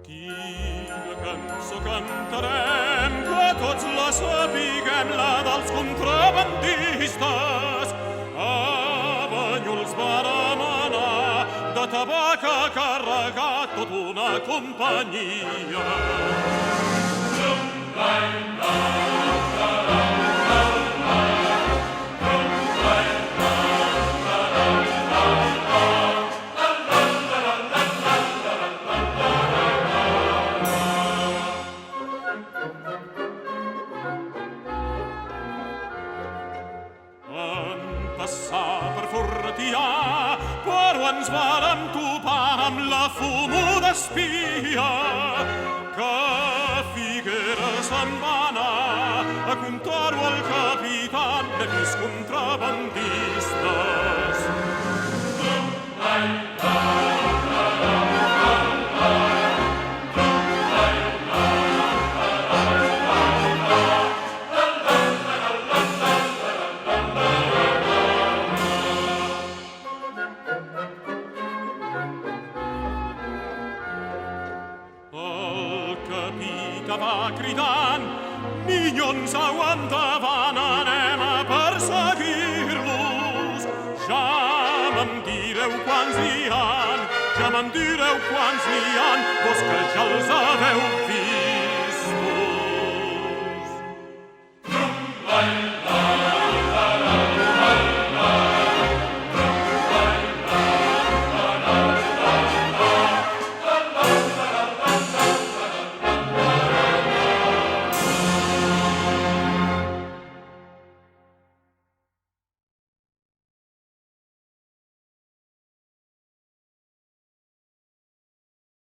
Quina cançó cantarem, que tots la sapiguem, la dels contrabandistes. A Banyuls vàrem anar, de tabac ha carregat tota una companyia. Passar per Fortià, però ens vàrem topar amb la fumó d'espia, que a Figueres se'n va anar a contar-ho al capità de mis contrabandistes. Que va cridant, minyons, au endavant, anem a perseguir-los. Ja me'n direu quants n'hi han, vos que ja els haveu vist.